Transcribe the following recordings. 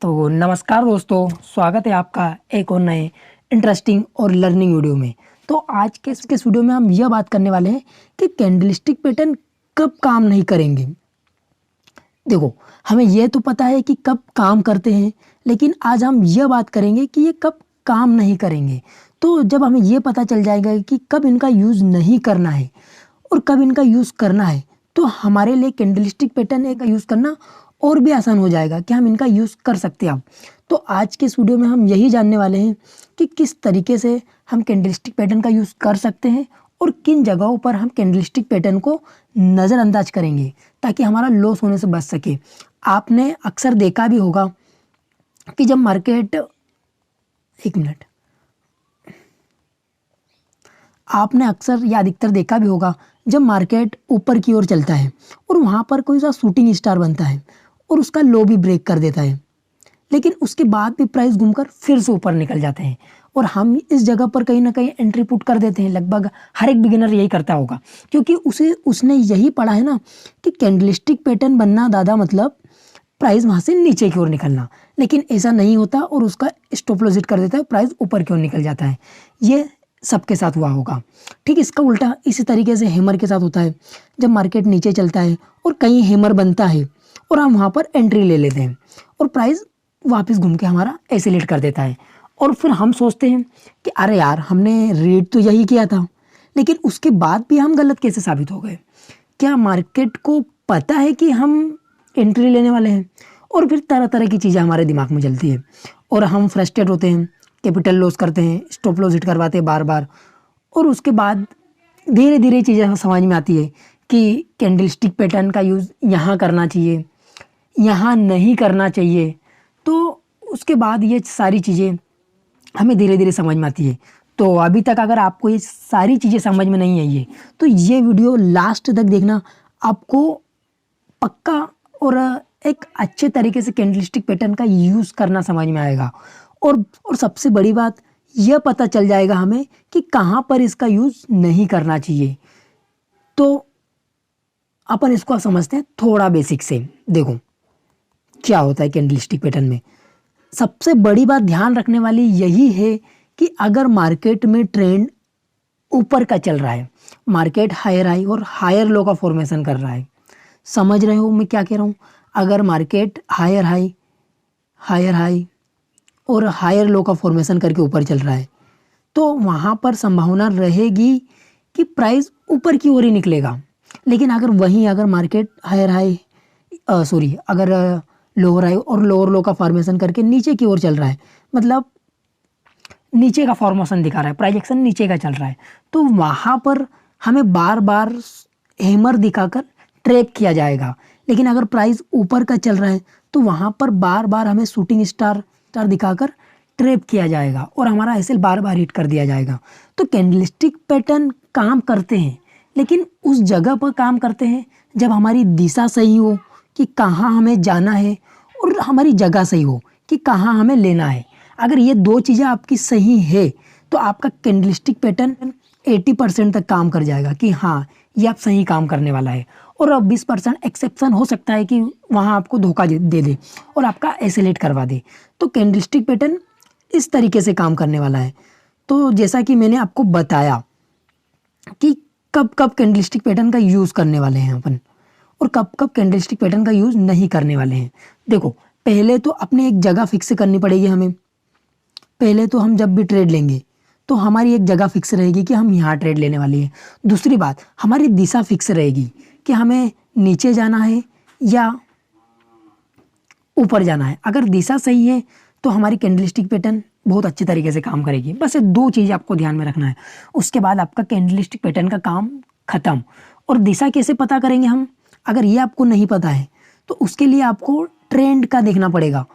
तो नमस्कार दोस्तों, स्वागत है आपका एक और नए इंटरेस्टिंग और लर्निंग वीडियो में। तो आज के इस वीडियो में हम यह बात करने वाले हैं कि कैंडलस्टिक पैटर्न कब काम नहीं करेंगे। देखो, हमें यह तो पता है कि कब काम करते हैं, लेकिन आज हम यह बात करेंगे कि ये कब काम नहीं करेंगे। तो जब हमें ये पता चल जाएगा कि कब इनका यूज़ नहीं करना है और कब इनका यूज़ करना है, तो हमारे लिए कैंडलस्टिक पैटर्न का यूज़ करना और भी आसान हो जाएगा कि हम इनका यूज़ कर सकते हैं अब। तो आज के इस वीडियो में हम यही जानने वाले हैं कि किस तरीके से हम कैंडलस्टिक पैटर्न का यूज़ कर सकते हैं और किन जगहों पर हम कैंडलस्टिक पैटर्न को नज़रअंदाज करेंगे ताकि हमारा लॉस होने से बच सके। आपने अक्सर देखा भी होगा कि जब मार्केट एक मिनट आपने अक्सर या अधिकतर देखा भी होगा जब मार्केट ऊपर की ओर चलता है और वहाँ पर कोई सा शूटिंग स्टार बनता है और उसका लो भी ब्रेक कर देता है, लेकिन उसके बाद भी प्राइस घूमकर फिर से ऊपर निकल जाते हैं और हम इस जगह पर कहीं ना कहीं एंट्री पुट कर देते हैं। लगभग हर एक बिगिनर यही करता होगा क्योंकि उसने यही पढ़ा है ना कि कैंडलस्टिक पैटर्न बनना दादा मतलब प्राइस वहाँ से नीचे की ओर निकलना, लेकिन ऐसा नहीं होता और उसका स्टॉप लॉस हिट कर देता है, प्राइस ऊपर की ओर निकल जाता है। ये सबके साथ हुआ होगा। ठीक इसका उल्टा इसी तरीके से हैमर के साथ होता है। जब मार्केट नीचे चलता है और कहीं हैमर बनता है और हम वहाँ पर एंट्री ले लेते हैं और प्राइस वापस घूम के हमारा एसिलेट कर देता है और फिर हम सोचते हैं कि अरे यार, हमने रीड तो यही किया था, लेकिन उसके बाद भी हम गलत कैसे साबित हो गए। क्या मार्केट को पता है कि हम एंट्री लेने वाले हैं? और फिर तरह तरह की चीज़ें हमारे दिमाग में चलती है और हम फ्रस्ट्रेट होते हैं, कैपिटल लॉस करते हैं, स्टॉप लॉस हिट करवाते हैं बार बार। और उसके बाद धीरे धीरे चीज़ें समझ में आती है कि कैंडलस्टिक पैटर्न का यूज़ यहाँ करना चाहिए, यहाँ नहीं करना चाहिए। तो उसके बाद ये सारी चीज़ें हमें धीरे धीरे समझ में आती है। तो अभी तक अगर आपको ये सारी चीज़ें समझ में नहीं आई है तो ये वीडियो लास्ट तक देखना, आपको पक्का और एक अच्छे तरीके से कैंडलस्टिक पैटर्न का यूज़ करना समझ में आएगा। और सबसे बड़ी बात यह पता चल जाएगा हमें कि कहाँ पर इसका यूज़ नहीं करना चाहिए। तो अपन इसको समझते हैं थोड़ा बेसिक से। देखो क्या होता है कैंडलस्टिक पैटर्न में। सबसे बड़ी बात ध्यान रखने वाली यही है कि अगर मार्केट में ट्रेंड ऊपर का चल रहा है, मार्केट हायर हाई और हायर लो का फॉर्मेशन कर रहा है, समझ रहे हो मैं क्या कह रहा हूँ। अगर मार्केट हायर हाई और हायर लो का फॉर्मेशन करके ऊपर चल रहा है तो वहाँ पर संभावना रहेगी कि प्राइस ऊपर की ओर ही निकलेगा। लेकिन अगर मार्केट अगर लोअर हाई और लोअर लो का फॉर्मेशन करके नीचे की ओर चल रहा है, मतलब नीचे का फॉर्मेशन दिखा रहा है, प्राइस एक्शन नीचे का चल रहा है, तो वहाँ पर हमें बार बार हैमर दिखाकर ट्रैप किया जाएगा। लेकिन अगर प्राइस ऊपर का चल रहा है तो वहाँ पर बार बार हमें शूटिंग स्टार दिखाकर ट्रैप किया जाएगा और हमारा एसएल बार बार हिट कर दिया जाएगा। तो कैंडलस्टिक पैटर्न काम करते हैं, लेकिन उस जगह पर काम करते हैं जब हमारी दिशा सही हो कि कहाँ हमें जाना है और हमारी जगह सही हो कि कहाँ हमें लेना है। अगर ये दो चीज़ें आपकी सही है तो आपका कैंडलस्टिक पैटर्न 80% तक काम कर जाएगा कि हाँ, ये आप सही काम करने वाला है। और अब 20% एक्सेप्शन हो सकता है कि वहाँ आपको धोखा दे दे और आपका एसिलेट करवा दे। तो कैंडलस्टिक पैटर्न इस तरीके से काम करने वाला है। तो जैसा कि मैंने आपको बताया कि कब कब कैंडलस्टिक पैटर्न का यूज़ करने वाले हैं अपन और कब कब कैंडलस्टिक पैटर्न का यूज़ नहीं करने वाले हैं। देखो, पहले तो अपने एक जगह फिक्स करनी पड़ेगी हमें। पहले तो हम जब भी ट्रेड लेंगे तो हमारी एक जगह फिक्स रहेगी कि हम यहाँ ट्रेड लेने वाली है। दूसरी बात, हमारी दिशा फिक्स रहेगी कि हमें नीचे जाना है या ऊपर जाना है। अगर दिशा सही है तो हमारी कैंडलस्टिक पैटर्न बहुत अच्छे तरीके से काम करेगी। बस ये दो चीज़ आपको ध्यान में रखना है, उसके बाद आपका कैंडलस्टिक पैटर्न का काम खत्म। और दिशा कैसे पता करेंगे हम, अगर ये आपको नहीं पता है तो उसके लिए आपको ट्रेंड का देखना पड़ेगा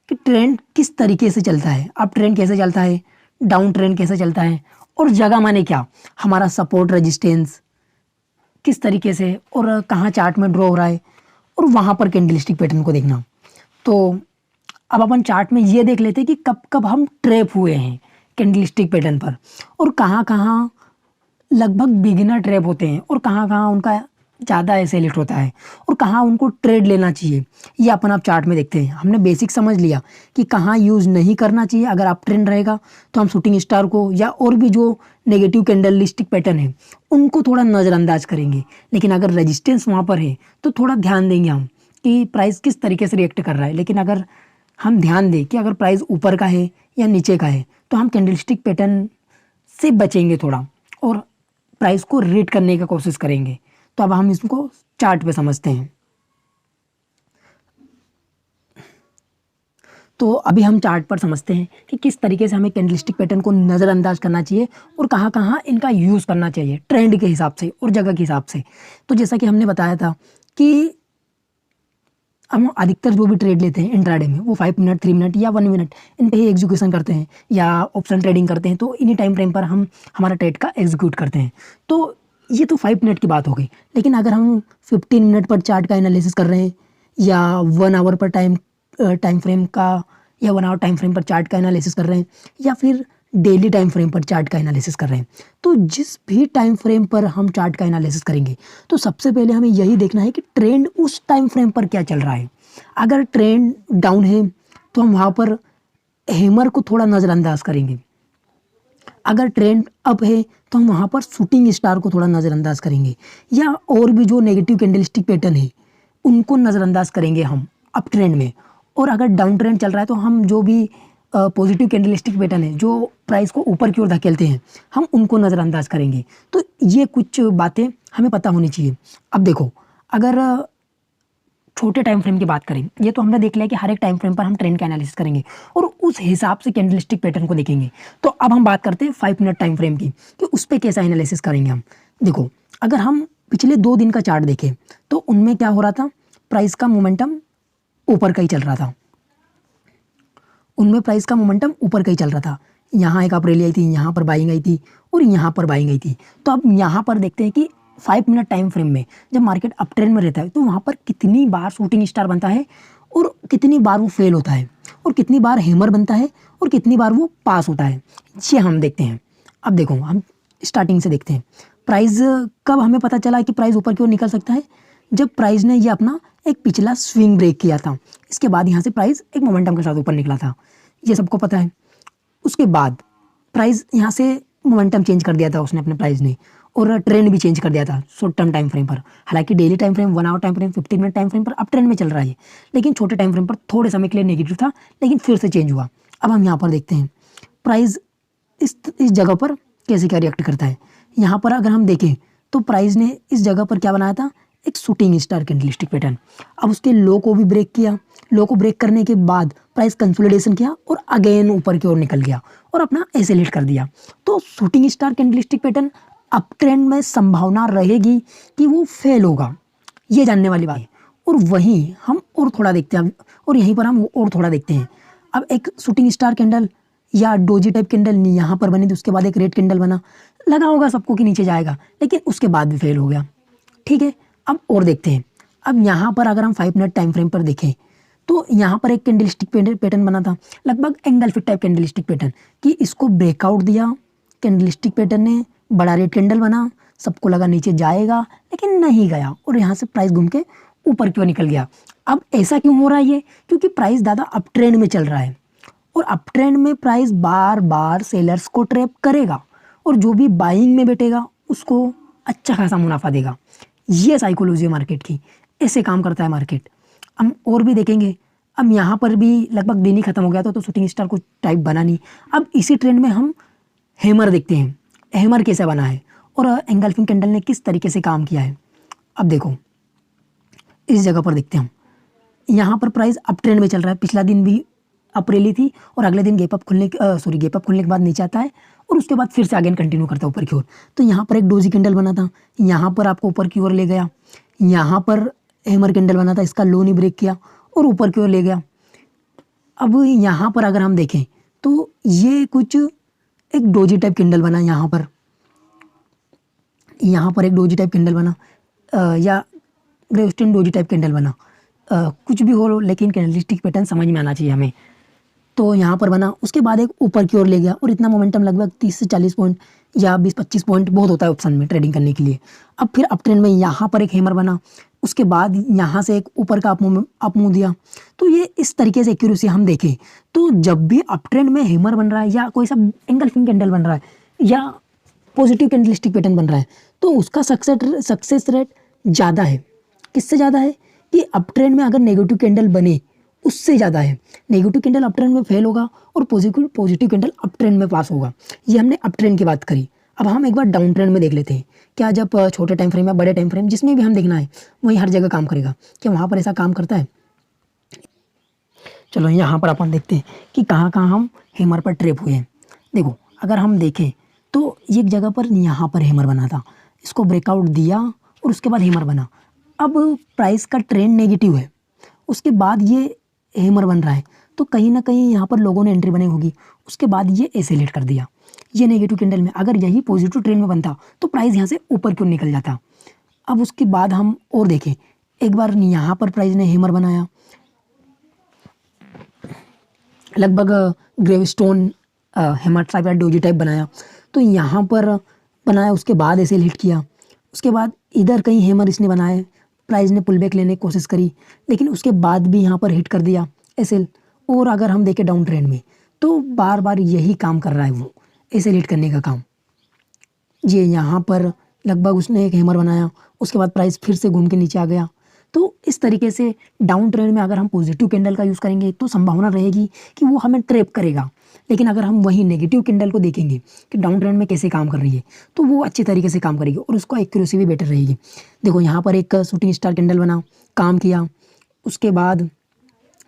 कि ट्रेंड किस तरीके से चलता है। अब ट्रेंड कैसे चलता है, डाउन ट्रेंड कैसे चलता है, और जगह माने क्या, हमारा सपोर्ट रेजिस्टेंस किस तरीके से और कहाँ चार्ट में ड्रॉ हो रहा है, और वहाँ पर कैंडलस्टिक पैटर्न को देखना। तो अब अपन चार्ट में ये देख लेते हैं कि कब कब हम ट्रैप हुए हैं कैंडलस्टिक पैटर्न पर और कहाँ कहाँ लगभग बिगिनर ट्रैप होते हैं और कहाँ कहाँ उनका ज़्यादा ऐसे लिट होता है और कहाँ उनको ट्रेड लेना चाहिए, ये अपन आप चार्ट में देखते हैं। हमने बेसिक समझ लिया कि कहाँ यूज़ नहीं करना चाहिए। अगर आप ट्रेंड रहेगा तो हम शूटिंग स्टार को या और भी जो नेगेटिव कैंडलस्टिक पैटर्न है उनको थोड़ा नज़रअंदाज करेंगे। लेकिन अगर रेजिस्टेंस वहाँ पर है तो थोड़ा ध्यान देंगे हम कि प्राइस किस तरीके से रिएक्ट कर रहा है। लेकिन अगर हम ध्यान दें कि अगर प्राइस ऊपर का है या नीचे का है तो हम कैंडलस्टिक पैटर्न से बचेंगे थोड़ा और प्राइस को रीड करने की कोशिश करेंगे। तो अब हम इसको चार्ट पे समझते हैं। तो अभी हम चार्ट पर समझते हैं कि किस तरीके से हमें कैंडलस्टिक पैटर्न को नज़रअंदाज करना चाहिए और कहाँ कहाँ इनका यूज़ करना चाहिए ट्रेंड के हिसाब से और जगह के हिसाब से। तो जैसा कि हमने बताया था कि हम अधिकतर जो भी ट्रेड लेते हैं इंट्राडे में वो 5 मिनट 3 मिनट या 1 मिनट इन पे ही एग्जीक्यूशन करते हैं या ऑप्शन ट्रेडिंग करते हैं। तो इन्हीं टाइम फ्रेम पर हम हमारा ट्रेड का एग्जीक्यूट करते हैं। तो ये तो 5 मिनट की बात हो गई। लेकिन अगर हम 15 मिनट पर चार्ट का एनालिसिस कर रहे हैं या 1 आवर पर टाइम फ्रेम का या 1 आवर टाइम फ्रेम पर चार्ट का एनालिसिस कर रहे हैं या फिर डेली टाइम फ्रेम पर चार्ट का एनालिसिस कर रहे हैं, तो जिस भी टाइम फ्रेम पर हम चार्ट का एनालिसिस करेंगे तो सबसे पहले हमें यही देखना है कि ट्रेंड उस टाइम फ्रेम पर क्या चल रहा है। अगर ट्रेंड डाउन है तो हम वहाँ पर हैमर को थोड़ा नज़रअंदाज करेंगे। अगर ट्रेंड अप है तो हम वहाँ पर शूटिंग स्टार को थोड़ा नज़रअंदाज करेंगे या और भी जो नेगेटिव कैंडलस्टिक पैटर्न है उनको नज़रअंदाज करेंगे हम अप ट्रेंड में। और अगर डाउन ट्रेंड चल रहा है तो हम जो भी पॉजिटिव कैंडलस्टिक पैटर्न है जो प्राइस को ऊपर की ओर धकेलते हैं हम उनको नज़रअंदाज करेंगे। तो ये कुछ बातें हमें पता होनी चाहिए। अब देखो, अगर छोटे टाइम फ्रेम की बात करें, ये तो हमने देख लिया कि हर एक टाइम फ्रेम पर हम ट्रेंड का एनालिसिस करेंगे और उस हिसाब से कैंडलस्टिक पैटर्न को देखेंगे। तो अब हम बात करते हैं 5 मिनट टाइम फ्रेम की कि उस पर कैसा एनालिसिस करेंगे हम। देखो, अगर हम पिछले 2 दिन का चार्ट देखें तो उनमें क्या हो रहा था, प्राइस का मोमेंटम ऊपर का ही चल रहा था। उनमें प्राइस का मोमेंटम ऊपर का ही चल रहा था। यहाँ एक अप्रैल आई थी, यहाँ पर बाइंग आई थी और यहाँ पर बाइंग आई थी। तो अब यहाँ पर देखते हैं कि 5 मिनट टाइम फ्रेम में जब मार्केट अप ट्रेंड में रहता है तो वहाँ पर कितनी बार शूटिंग स्टार बनता है और कितनी बार वो फेल होता है और कितनी बार हैमर बनता है और कितनी बार वो पास होता है, ये हम देखते हैं। अब देखो, हम स्टार्टिंग से देखते हैं। प्राइस कब हमें पता चला कि प्राइस ऊपर की ओर निकल सकता है, जब प्राइस ने ये अपना एक पिछला स्विंग ब्रेक किया था। इसके बाद यहाँ से प्राइस एक मोमेंटम के साथ ऊपर निकला था, ये सबको पता है। उसके बाद प्राइस यहाँ से मोमेंटम चेंज कर दिया था उसने अपने प्राइस ने और ट्रेंड भी चेंज कर दिया था शॉर्ट टर्म टाइम फ्रेम पर। हालांकि daily time frame, 1 hour time frame, 15 minute time frame पर अप ट्रेंड में चल रहा है, लेकिन छोटे टाइम फ्रेम पर थोड़े समय के लिए नेगेटिव था लेकिन फिर से चेंज हुआ। अब हम यहाँ पर देखते हैं प्राइस इस जगह पर कैसे क्या रिएक्ट करता है। यहाँ पर अगर हम देखें तो प्राइस ने इस जगह पर क्या बनाया था, एक शूटिंग स्टार कैंडलस्टिक पैटर्न। अब उसके लो को भी ब्रेक किया। लो को ब्रेक करने के बाद प्राइस कंसोलिडेशन किया और अगेन ऊपर की ओर निकल गया और अपना एसेलेट कर दिया। तो shooting star candlestick pattern up trend में संभावना रहेगी कि वो फेल होगा, ये जानने वाली बात है। और वहीं हम और थोड़ा देखते हैं और यहीं पर हम और थोड़ा देखते हैं। अब एक शूटिंग स्टार कैंडल या डोजी टाइप कैंडल यहाँ पर बनी थी, उसके बाद एक रेड कैंडल बना, लगा होगा सबको कि नीचे जाएगा, लेकिन उसके बाद भी फेल हो गया। ठीक है, अब और देखते हैं। अब यहाँ पर अगर हम 5 मिनट टाइम फ्रेम पर देखें तो यहाँ पर एक कैंडलस्टिक पैटर्न बना था, लगभग एंगल्फिक टाइप कैंडलस्टिक पैटर्न, कि इसको ब्रेकआउट दिया कैंडलस्टिक पैटर्न ने, बड़ा रेड कैंडल बना, सबको लगा नीचे जाएगा लेकिन नहीं गया और यहाँ से प्राइस घूम के ऊपर क्यों निकल गया। अब ऐसा क्यों हो रहा है ये, क्योंकि प्राइस ज़्यादा अप ट्रेंड में चल रहा है और अप ट्रेंड में प्राइस बार बार सेलर्स को ट्रैप करेगा और जो भी बाइंग में बैठेगा उसको अच्छा खासा मुनाफा देगा। ये साइकोलॉजी है मार्केट की, ऐसे काम करता है मार्केट। हम और भी देखेंगे। अब यहाँ पर भी लगभग दिन ही खत्म हो गया था तो शूटिंग स्टार कुछ टाइप बना नहीं। अब इसी ट्रेंड में हम हैमर देखते हैं, हैमर कैसे बना है और एंगल्फिंग कैंडल ने किस तरीके से काम किया है। अब देखो, इस जगह पर देखते हैं हम। यहाँ पर प्राइस अप ट्रेंड में चल रहा है, पिछला दिन भी अप्रैली थी और अगले दिन गैप अप खुलने के बाद नीचे आता है और उसके बाद फिर से अगेन कंटिन्यू करता है ऊपर की ओर। तो यहाँ पर एक डोजी कैंडल बना था, यहाँ पर आपको ऊपर की ओर ले गया। यहाँ पर हैमर कैंडल बना था, इसका लो नहीं ब्रेक किया और ऊपर की ओर ले गया। अब यहाँ पर अगर हम देखें तो ये कुछ एक डोजी टाइप कैंडल बना, यहाँ पर एक डोजी टाइप कैंडल बना या ग्रेस्टन डोजी टाइप कैंडल बना, कुछ भी हो लेकिन कैंडलस्टिक पैटर्न समझ में आना चाहिए हमें। तो यहाँ पर बना, उसके बाद एक ऊपर की ओर ले गया और इतना मोमेंटम लगभग 30 से 40 पॉइंट या 20-25 पॉइंट बहुत होता है ऑप्शन में ट्रेडिंग करने के लिए। अब फिर अप ट्रेंड में यहाँ पर एक हैमर बना, उसके बाद यहाँ से एक ऊपर का अप मूव दिया। तो ये इस तरीके से एक्यूरेसी हम देखें तो जब भी अप ट्रेंड में हैमर बन रहा है या कोई सा एंगल्फिंग कैंडल बन रहा है या पॉजिटिव कैंडलस्टिक पैटर्न बन रहा है तो उसका सक्सेस रेट ज़्यादा है। किससे ज़्यादा है कि अप ट्रेंड में अगर नेगेटिव कैंडल बने उससे ज़्यादा है। नेगेटिव कैंडल अप ट्रेंड में फेल होगा और पॉजिटिव कैंडल अप ट्रेंड में पास होगा। ये हमने अप ट्रेंड की बात करी। अब हम एक बार डाउन ट्रेंड में देख लेते हैं क्या जब छोटे टाइम फ्रेम या बड़े टाइम फ्रेम जिसमें भी हम देखना है वहीं हर जगह काम करेगा, क्या वहाँ पर ऐसा काम करता है। चलो यहाँ पर अपन देखते हैं कि कहाँ कहाँ हम हैमर पर ट्रैप हुए हैं। देखो अगर हम देखें तो एक जगह पर यहाँ पर हैमर बना था, इसको ब्रेकआउट दिया और उसके बाद हैमर बना। अब प्राइस का ट्रेंड नेगेटिव है, उसके बाद ये हैमर बन रहा है तो कहीं ना कहीं यहाँ पर लोगों ने एंट्री बनाई होगी। उसके बाद ये एसेलेट कर दिया ये नेगेटिव कैंडल में। अगर यही पॉजिटिव ट्रेंड में बनता तो प्राइस यहाँ से ऊपर क्यों निकल जाता। अब उसके बाद हम और देखें, एक बार यहाँ पर प्राइस ने हैमर बनाया, लगभग ग्रेवस्टोन हैमर टाइप या डोजी टाइप बनाया। तो यहाँ पर बनाया, उसके बाद ऐसे हिट किया। उसके बाद इधर कहीं हैमर इसने बनाए, प्राइस ने पुल बैक लेने की कोशिश करी लेकिन उसके बाद भी यहाँ पर हिट कर दिया एसएल। और अगर हम देखें डाउन ट्रेंड में तो बार बार यही काम कर रहा है वो एसएल हिट करने का काम। ये यहाँ पर लगभग उसने एक हैमर बनाया, उसके बाद प्राइस फिर से घूम के नीचे आ गया। तो इस तरीके से डाउन ट्रेंड में अगर हम पॉजिटिव कैंडल का यूज़ करेंगे तो संभावना रहेगी कि वो हमें ट्रैप करेगा। लेकिन अगर हम वही नेगेटिव कैंडल को देखेंगे कि डाउन ट्रेंड में कैसे काम कर रही है तो वो अच्छी तरीके से काम करेगी और उसको एक्यूरेसी भी बेटर रहेगी। देखो यहाँ पर एक शूटिंग स्टार कैंडल बना, काम किया। उसके बाद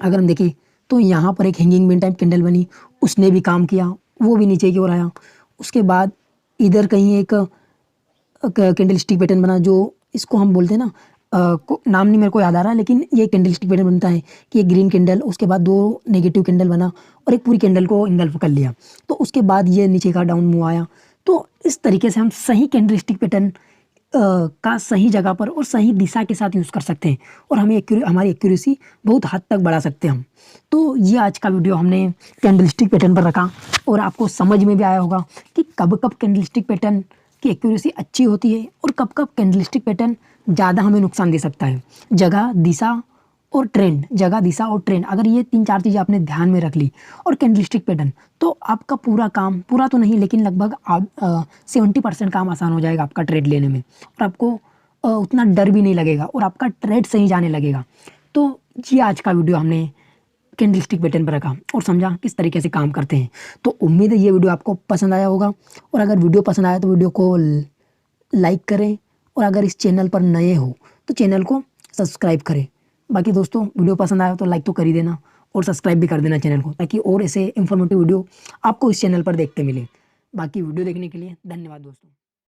अगर हम देखें तो यहाँ पर एक हैंगिंग मैन टाइप कैंडल बनी, उसने भी काम किया, वो भी नीचे की ओर आया। उसके बाद इधर कहीं एक कैंडल स्टिक पैटर्न बना, जो इसको हम बोलते हैं ना नाम नहीं मेरे को याद आ रहा है, लेकिन ये कैंडल स्टिक पैटर्न बनता है कि एक ग्रीन कैंडल, उसके बाद 2 नेगेटिव कैंडल बना और एक पूरी कैंडल को इंगल्फ कर लिया। तो उसके बाद ये नीचे का डाउन मूव आया। तो इस तरीके से हम सही कैंडल स्टिक पैटर्न का सही जगह पर और सही दिशा के साथ यूज़ कर सकते हैं और हमारी एक्यूरेसी बहुत हद तक बढ़ा सकते हैं हम। तो ये आज का वीडियो हमने कैंडलस्टिक पैटर्न पर रखा और आपको समझ में भी आया होगा कि कब कब कैंडलस्टिक पैटर्न की एक्यूरेसी अच्छी होती है और कब कब कैंडलस्टिक पैटर्न ज़्यादा हमें नुकसान दे सकता है। जगह, दिशा और ट्रेंड, जगह, दिशा और ट्रेंड, अगर ये 3-4 चीज़ें आपने ध्यान में रख ली और कैंडलस्टिक पैटर्न, तो आपका पूरा काम, पूरा तो नहीं लेकिन लगभग 70% काम आसान हो जाएगा आपका ट्रेड लेने में और आपको उतना डर भी नहीं लगेगा और आपका ट्रेड सही जाने लगेगा। तो ये आज का वीडियो हमने कैंडलस्टिक पैटर्न पर रखा और समझा किस तरीके से काम करते हैं। तो उम्मीद है ये वीडियो आपको पसंद आया होगा और अगर वीडियो पसंद आया तो वीडियो को लाइक करें और अगर इस चैनल पर नए हो तो चैनल को सब्सक्राइब करें। बाकी दोस्तों वीडियो पसंद आया तो लाइक तो कर ही देना और सब्सक्राइब भी कर देना चैनल को, ताकि और ऐसे इंफॉर्मेटिव वीडियो आपको इस चैनल पर देखते मिले। बाकी वीडियो देखने के लिए धन्यवाद दोस्तों।